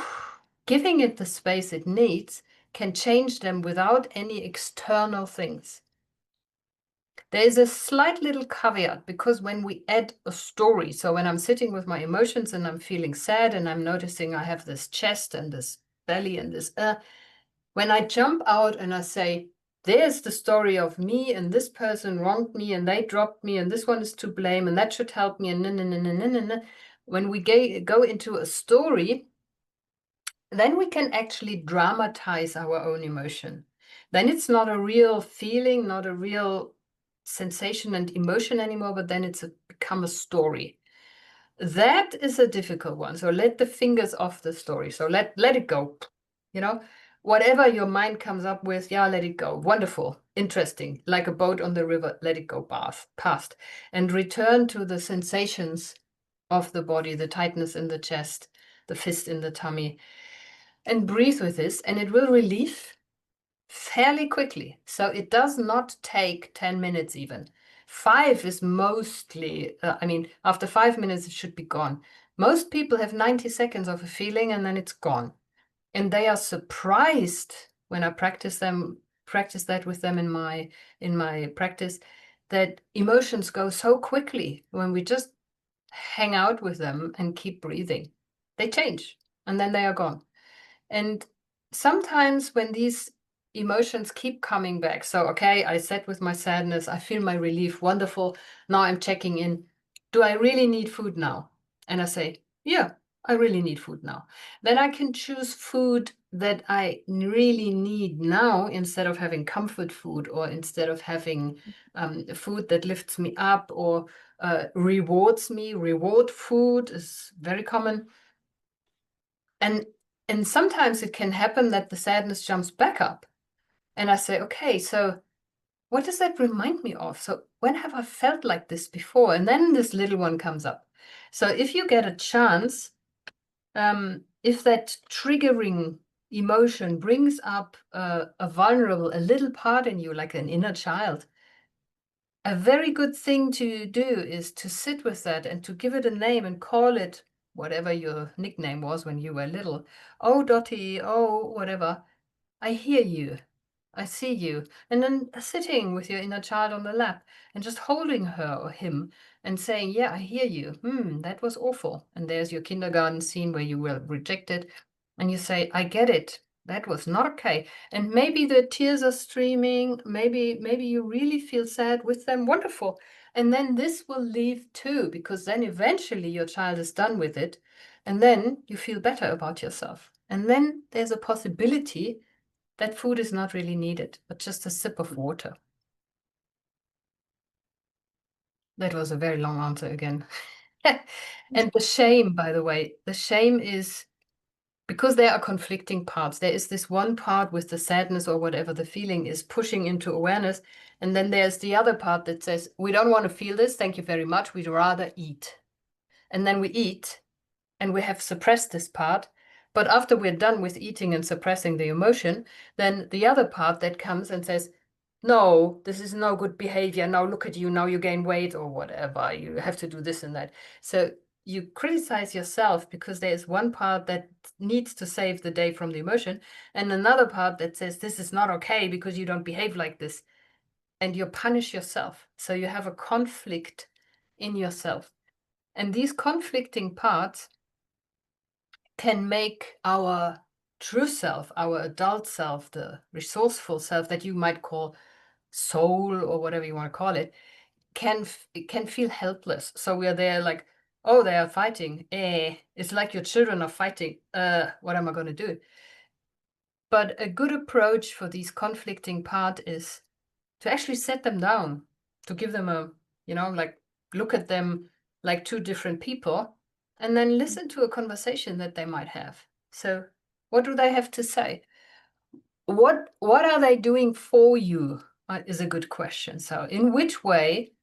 giving it the space it needs can change them without any external things. There is a slight little caveat because when we add a story, so when I'm sitting with my emotions and I'm feeling sad and I'm noticing I have this chest and this belly and this, when I jump out and I say, there's the story of me and this person wronged me and they dropped me and this one is to blame and that should help me and When we go into a story, then we can actually dramatize our own emotion. Then it's not a real feeling, not a real sensation and emotion anymore, but then it's become a story. That is a difficult one. So let the fingers off the story. So let it go. You know, whatever your mind comes up with, yeah, let it go. Wonderful, interesting, like a boat on the river, let it go past, and return to the sensations of the body, the tightness in the chest, the fist in the tummy, and breathe with this, and it will relieve fairly quickly. So it does not take 10 minutes even. 5 is mostly, I mean, after 5 minutes, it should be gone. Most people have 90 seconds of a feeling and then it's gone. And they are surprised when I practice that with them in my practice, that emotions go so quickly when we just hang out with them and keep breathing. They change and then they are gone. And sometimes when these emotions keep coming back, so, okay, I sat with my sadness, I feel my relief, wonderful. Now I'm checking in. Do I really need food now? And I say, yeah, I really need food now. Then I can choose food that I really need now instead of having comfort food, or instead of having food that lifts me up or rewards me. Reward food is very common. And sometimes it can happen that the sadness jumps back up. And I say, okay, so what does that remind me of? So when have I felt like this before? And then this little one comes up. So if you get a chance, if that triggering emotion brings up a vulnerable, a little part in you, like an inner child, a very good thing to do is to sit with that and to give it a name and call it whatever your nickname was when you were little. Oh, Dottie, oh, whatever. I hear you. I see you. And then sitting with your inner child on the lap and just holding her or him and saying, yeah, I hear you. That was awful. And there's your kindergarten scene where you were rejected. And you say, I get it. That was not okay. And maybe the tears are streaming. Maybe you really feel sad with them. Wonderful. And then this will leave too, because then eventually your child is done with it. And then you feel better about yourself. And then there's a possibility that food is not really needed, but just a sip of water. That was a very long answer again. And the shame, by the way, the shame is because there are conflicting parts. There is this one part with the sadness or whatever the feeling is pushing into awareness. And then there's the other part that says, we don't want to feel this. Thank you very much. We'd rather eat. And then we eat and we have suppressed this part. But after we're done with eating and suppressing the emotion, then the other part that comes and says, no, this is no good behavior. Now look at you. Now you gain weight or whatever. You have to do this and that. So you criticize yourself because there's one part that needs to save the day from the emotion and another part that says this is not okay because you don't behave like this. And you punish yourself. So you have a conflict in yourself. And these conflicting parts can make our true self, our adult self, the resourceful self that you might call soul or whatever you want to call it, can feel helpless. So we're there like, oh, they are fighting. It's like your children are fighting. What am I going to do? But a good approach for these conflicting part is to actually set them down, to give them a, like look at them like two different people and then listen to a conversation that they might have. So what do they have to say? What are they doing for you is a good question. So in which way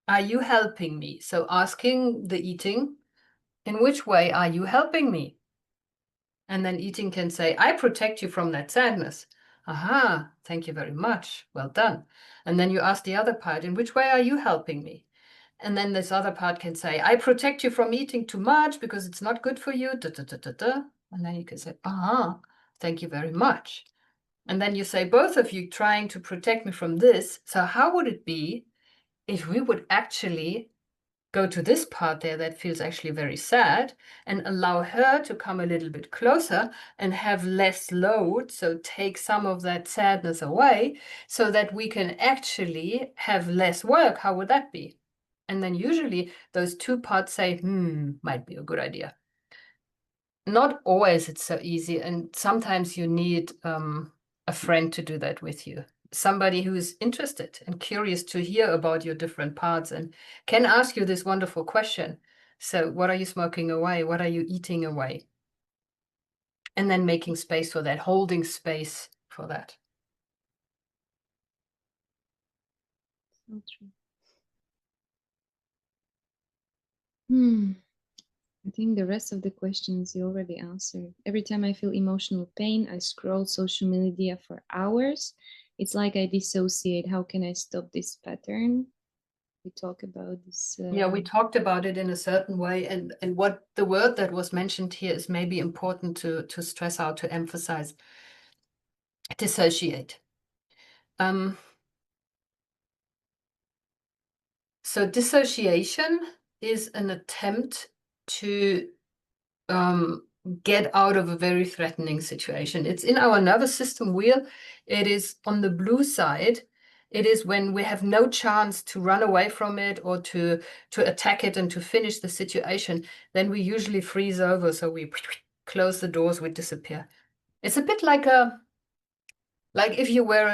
are you helping me? So asking the eating, in which way are you helping me? And then eating can say, I protect you from that sadness. Aha, thank you very much. Well done. And then you ask the other part, in which way are you helping me? And then this other part can say, I protect you from eating too much because it's not good for you. Da, da, da, da, da. And then you can say, aha, thank you very much. And then you say, both of you trying to protect me from this. So how would it be if we would actually go to this part there that feels actually very sad and allow her to come a little bit closer and have less load, so take some of that sadness away so that we can actually have less work? How would that be? And then usually those two parts say, might be a good idea. Not always it's so easy. And sometimes you need a friend to do that with you. Somebody who is interested and curious to hear about your different parts and can ask you this wonderful question. So what are you smoking away? What are you eating away? And then making space for that, holding space for that. So true. I think the rest of the questions you already answered. Every time I feel emotional pain, I scroll social media for hours. It's like I dissociate. How can I stop this pattern? We talk about this. Yeah, we talked about it in a certain way, and what the word that was mentioned here is maybe important to stress out, to emphasize. Dissociate. So dissociation is an attempt to get out of a very threatening situation. It's in our nervous system wheel. It is on the blue side. It is when we have no chance to run away from it or to attack it and to finish the situation, then we usually freeze over. So we close the doors, we disappear. It's a bit like if you were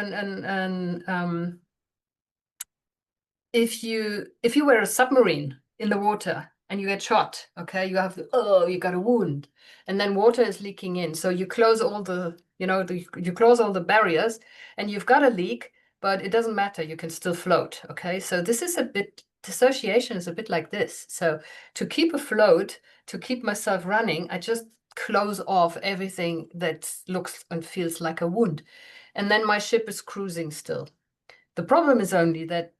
if you were a submarine in the water and you get shot, okay, you got a wound, and then water is leaking in, so you close all the you close all the barriers, and you've got a leak, but it doesn't matter, you can still float. Okay, so this is a bit, dissociation is a bit like this. So to keep afloat, to keep myself running, I just close off everything that looks and feels like a wound, and then my ship is cruising still. The problem is only that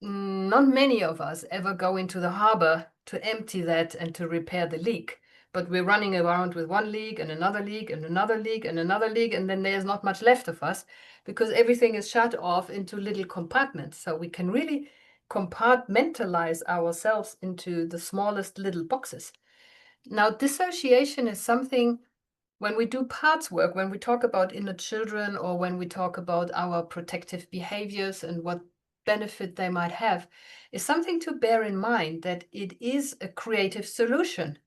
not many of us ever go into the harbor to empty that and to repair the leak. But we're running around with one leak and another leak and another leak and another leak, and then there's not much left of us because everything is shut off into little compartments. So we can really compartmentalize ourselves into the smallest little boxes. Now, dissociation is something, when we do parts work, when we talk about inner children, or when we talk about our protective behaviors and what benefit they might have, is something to bear in mind, that it is a creative solution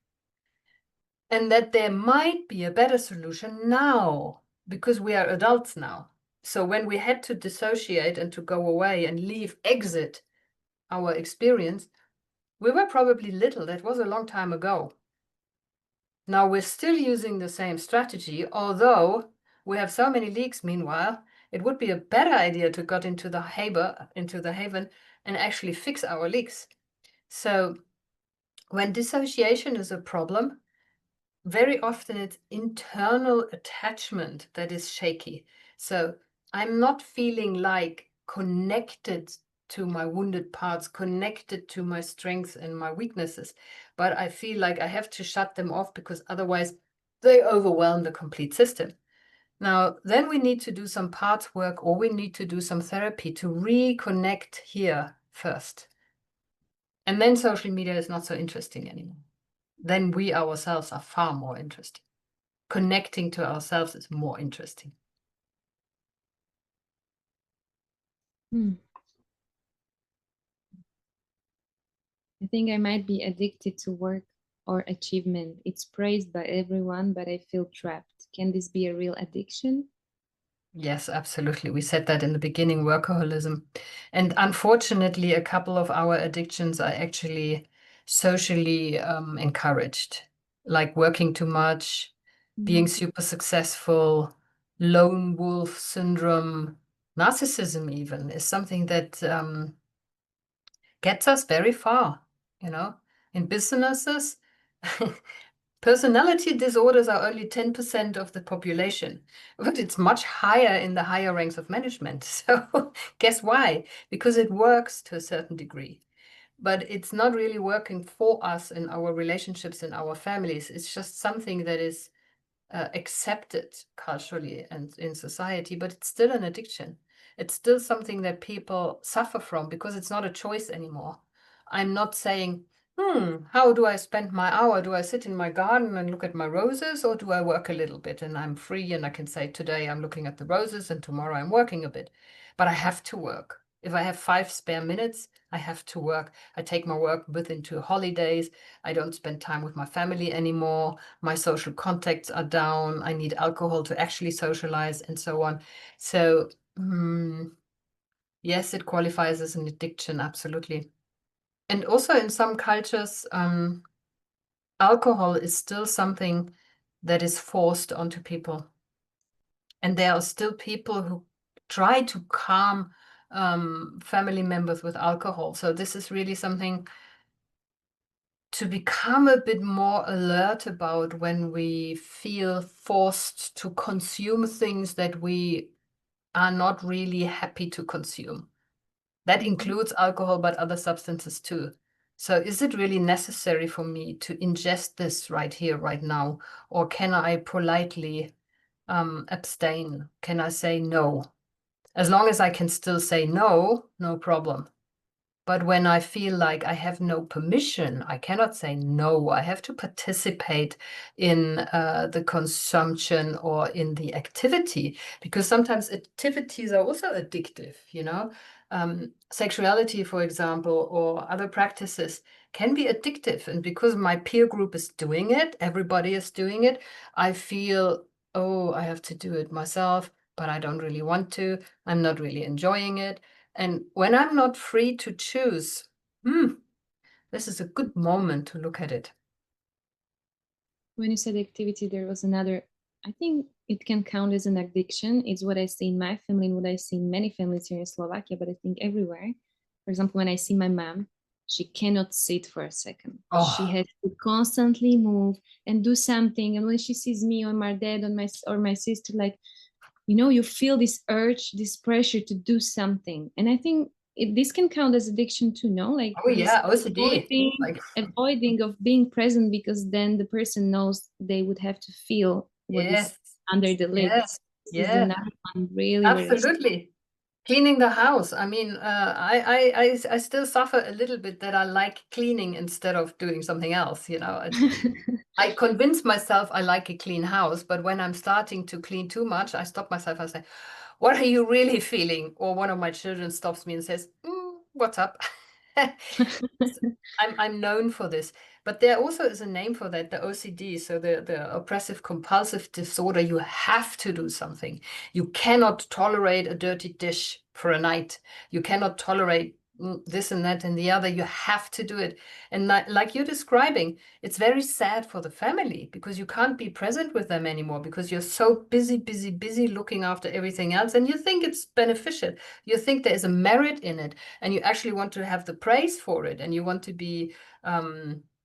and that there might be a better solution now because we are adults now. So when we had to dissociate and to go away and leave, exit our experience, we were probably little. That was a long time ago. Now we're still using the same strategy, although we have so many leaks meanwhile. It would be a better idea to get into the haven and actually fix our leaks. So when dissociation is a problem, very often it's internal attachment that is shaky. So I'm not feeling like connected to my wounded parts, connected to my strengths and my weaknesses, but I feel like I have to shut them off because otherwise they overwhelm the complete system. Now, then we need to do some parts work, or we need to do some therapy to reconnect here first. And then social media is not so interesting anymore. Then we ourselves are far more interesting. Connecting to ourselves is more interesting. I think I might be addicted to work or achievement. It's praised by everyone, but I feel trapped. Can this be a real addiction? Yes, absolutely. We said that in the beginning, workaholism. And unfortunately, a couple of our addictions are actually socially encouraged, like working too much, being super successful, lone wolf syndrome, narcissism even is something that gets us very far, in businesses. Personality disorders are only 10% of the population, but it's much higher in the higher ranks of management. So guess why? Because it works to a certain degree, but it's not really working for us in our relationships, in our families. It's just something that is accepted culturally and in society, but it's still an addiction. It's still something that people suffer from because it's not a choice anymore. I'm not saying, how do I spend my hour? Do I sit in my garden and look at my roses, or do I work a little bit and I'm free and I can say, today I'm looking at the roses and tomorrow I'm working a bit, but I have to work. If I have 5 spare minutes, I have to work. I take my work into holidays. I don't spend time with my family anymore. My social contacts are down. I need alcohol to actually socialize and so on. So, yes, it qualifies as an addiction, absolutely. And also in some cultures, alcohol is still something that is forced onto people. And there are still people who try to calm family members with alcohol. So this is really something to become a bit more alert about when we feel forced to consume things that we are not really happy to consume. That includes alcohol, but other substances too. So is it really necessary for me to ingest this right here, right now? Or can I politely abstain? Can I say no? As long as I can still say no, no problem. But when I feel like I have no permission, I cannot say no. I have to participate in the consumption or in the activity, because sometimes activities are also addictive, you know. Sexuality, for example, or other practices can be addictive. And because my peer group is doing it, everybody is doing it, I feel, oh, I have to do it myself, but I don't really want to. I'm not really enjoying it. And when I'm not free to choose, this is a good moment to look at it. When you said activity, there was another, I think it can count as an addiction. It's what I see in my family and what I see in many families here in Slovakia, but I think everywhere. For example, when I see my mom, she cannot sit for a second. She Oh, has to constantly move and do something. And when she sees me or my dad or my sister, like, you feel this urge, this pressure to do something. And I think this can count as addiction too, no? Like oh this yeah, OCD. avoiding, Like, avoiding of being present, because then the person knows they would have to feel what is yes, under the yeah, lids. This is yeah, another one really, really. absolutely. Cleaning the house. I mean, I still suffer a little bit that I like cleaning instead of doing something else, you know. I convince myself I like a clean house, but when I'm starting to clean too much, I stop myself. I say, "What are you really feeling?" Or one of my children stops me and says, "What's up?" I'm known for this, but there also is a name for that, the OCD, so the oppressive compulsive disorder. You have to do something. You cannot tolerate a dirty dish for a night. You cannot tolerate this and that and the other. You have to do it. And like you're describing, it's very sad for the family because you can't be present with them anymore because you're so busy, busy, busy looking after everything else. And you think it's beneficial. You think there is a merit in it, and you actually want to have the praise for it, and you want to be,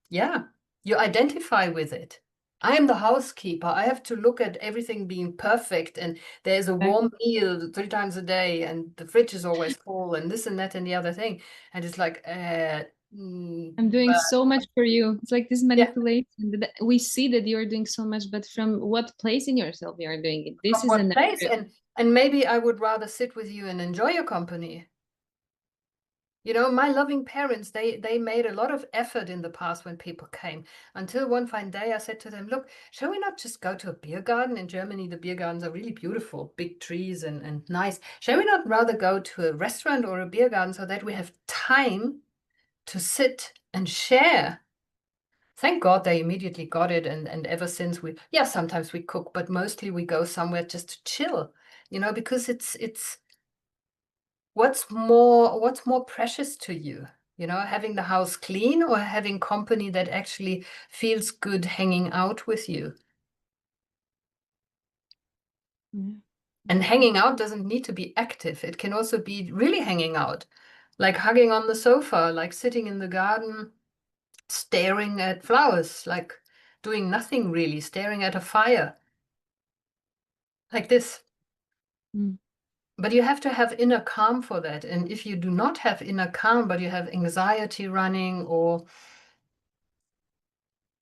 yeah, you identify with it. I am the housekeeper. I have to look at everything being perfect, and there's a warm meal 3 times a day, and the fridge is always full, and this and that and the other thing. And it's like, I'm doing but so much for you. It's like this yeah, manipulation. We see that you're doing so much, but from what place in yourself you are doing it? This from is what another. place? And maybe I would rather sit with you and enjoy your company. You know, my loving parents, they made a lot of effort in the past when people came. Until one fine day I said to them, look, shall we not just go to a beer garden? In Germany, the beer gardens are really beautiful, big trees and nice. Shall we not rather go to a restaurant or a beer garden so that we have time to sit and share? Thank God they immediately got it. And ever since yeah, sometimes we cook, but mostly we go somewhere just to chill, you know, because it's what's more precious to you, you know, having the house clean or having company that actually feels good hanging out with you? Yeah. And hanging out doesn't need to be active, it can also be really hanging out, like hugging on the sofa, like sitting in the garden staring at flowers, like doing nothing really, staring at a fire like this. Mm. But you have to have inner calm for that. And if you do not have inner calm, but you have anxiety running, or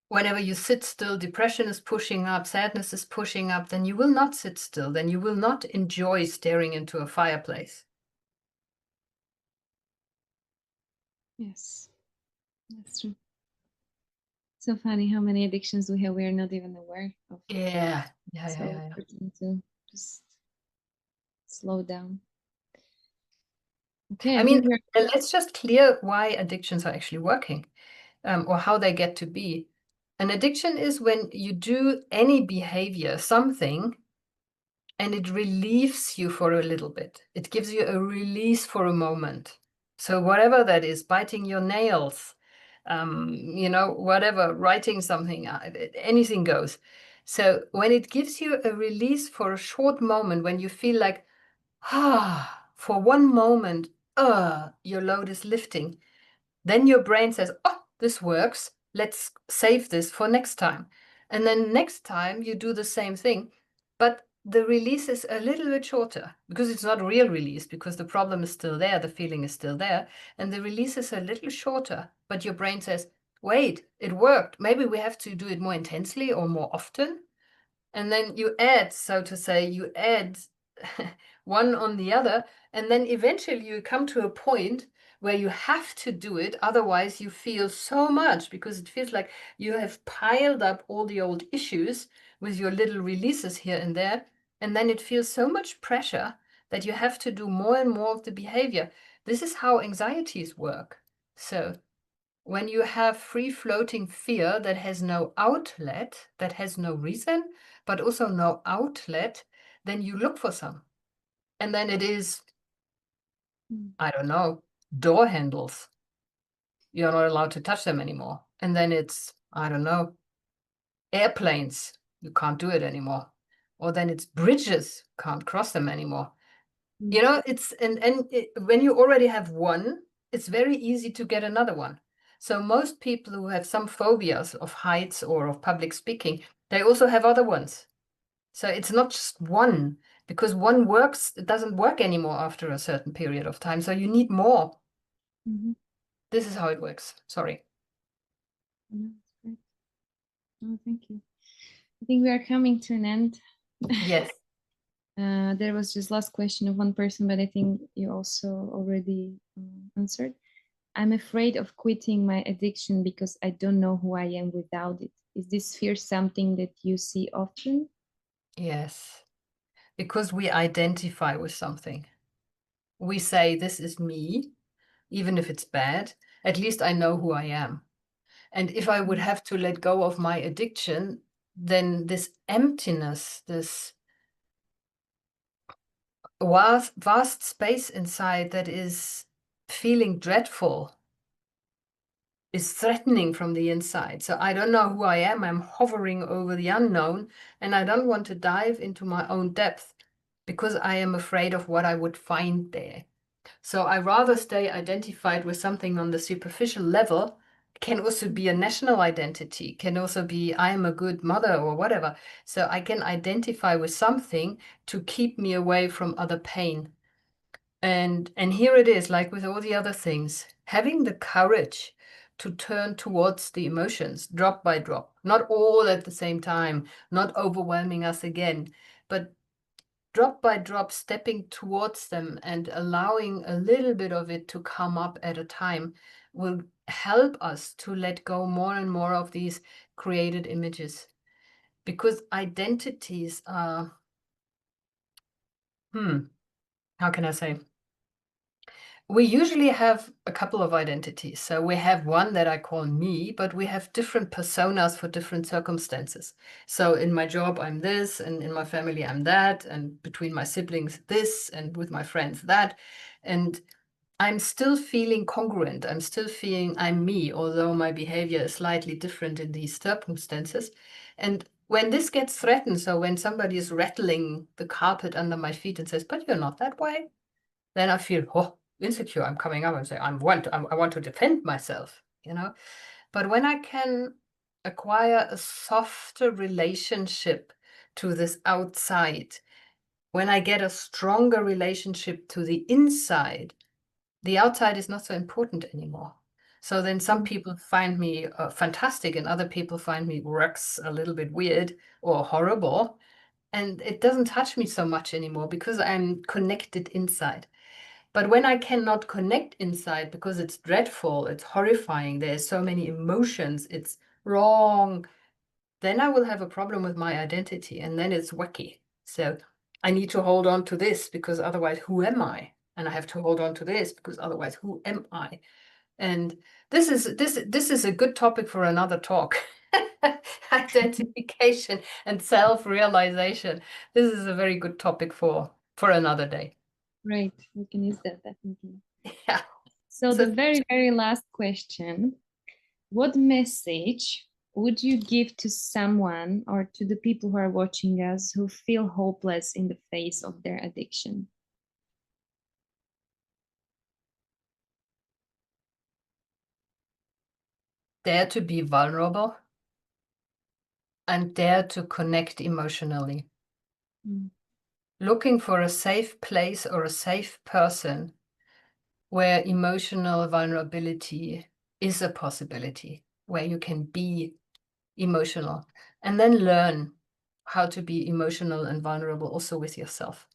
whenever you sit still, depression is pushing up, sadness is pushing up, then you will not sit still. Then you will not enjoy staring into a fireplace. Yes, that's true. So funny how many addictions we have we are not even aware of. Yeah, yeah, yeah, So yeah, yeah. important to just slow down. Okay, I I think mean, we're. let's just clear why addictions are actually working, or how they get to be. An addiction is when you do any behavior, something, and it relieves you for a little bit. It gives you a release for a moment. So whatever that is, biting your nails, whatever, writing something, anything goes. So when it gives you a release for a short moment, when you feel like, for one moment, your load is lifting, then your brain says, oh, this works. Let's save this for next time. And then next time you do the same thing. But the release is a little bit shorter because it's not a real release, because the problem is still there, the feeling is still there. And the release is a little shorter. But your brain says, wait, it worked. Maybe we have to do it more intensely or more often. And then you add, so to say, you add one on the other, and then eventually you come to a point where you have to do it. Otherwise, you feel so much, because it feels like you have piled up all the old issues with your little releases here and there. And then it feels so much pressure that you have to do more and more of the behavior. This is how anxieties work. So when you have free floating fear that has no outlet, that has no reason, but also no outlet, then you look for some. And then it is, I don't know, door handles. You're not allowed to touch them anymore. And then it's, I don't know, airplanes. You can't do it anymore. Or then it's bridges, can't cross them anymore. Mm. You know, it's, when you already have one, it's very easy to get another one. So most people who have some phobias of heights or of public speaking, they also have other ones. So it's not just one, because one works, it doesn't work anymore after a certain period of time. So you need more. Mm-hmm. This is how it works. Sorry. Yeah, that's great. Oh, thank you. I think we are coming to an end. Yes. There was just last question of one person, but I think you also already answered. I'm afraid of quitting my addiction because I don't know who I am without it. Is this fear something that you see often? Yes. Because we identify with something. We say, this is me, even if it's bad. At least I know who I am. And if I would have to let go of my addiction, then this emptiness, this vast space inside that is feeling dreadful, is threatening from the inside. So I don't know who I am. I'm hovering over the unknown, and I don't want to dive into my own depth because I am afraid of what I would find there. So I rather stay identified with something on the superficial level. Can also be a national identity, can also be I'm a good mother or whatever. So I can identify with something to keep me away from other pain. And here it is, like with all the other things, having the courage to turn towards the emotions drop by drop, not all at the same time, not overwhelming us again, but drop by drop, stepping towards them and allowing a little bit of it to come up at a time will help us to let go more and more of these created images. Because identities are, how can I say? We usually have a couple of identities. So we have one that I call me, but we have different personas for different circumstances. So in my job, I'm this, and in my family, I'm that, and between my siblings, this, and with my friends, that. And I'm still feeling congruent. I'm still feeling I'm me, although my behavior is slightly different in these circumstances. And when this gets threatened, so when somebody is rattling the carpet under my feet and says, but you're not that way, then I feel, oh, insecure. I'm coming up and say, I want to defend myself, you know. But when I can acquire a softer relationship to this outside, when I get a stronger relationship to the inside, the outside is not so important anymore. So then some people find me fantastic, and other people find me works a little bit weird or horrible. And it doesn't touch me so much anymore because I'm connected inside. But when I cannot connect inside because it's dreadful, it's horrifying, there's so many emotions, it's wrong, then I will have a problem with my identity, and then it's wacky. So I need to hold on to this because otherwise, who am I? and I have to hold on to this because otherwise, who am I? And this is a good topic for another talk. Identification and self-realization. This is a very good topic for another day. Right, we can use that definitely. Yeah. So the very, very last question, what message would you give to someone or to the people who are watching us who feel hopeless in the face of their addiction? Dare to be vulnerable and dare to connect emotionally. Mm. Looking for a safe place or a safe person where emotional vulnerability is a possibility, where you can be emotional, and then learn how to be emotional and vulnerable also with yourself.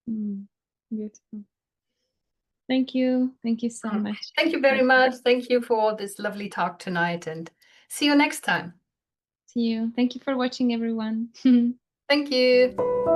Beautiful. Thank you. Thank you so much. Thank you very much. Thank you for this lovely talk tonight, and see you next time. See you. Thank you for watching, everyone. Thank you.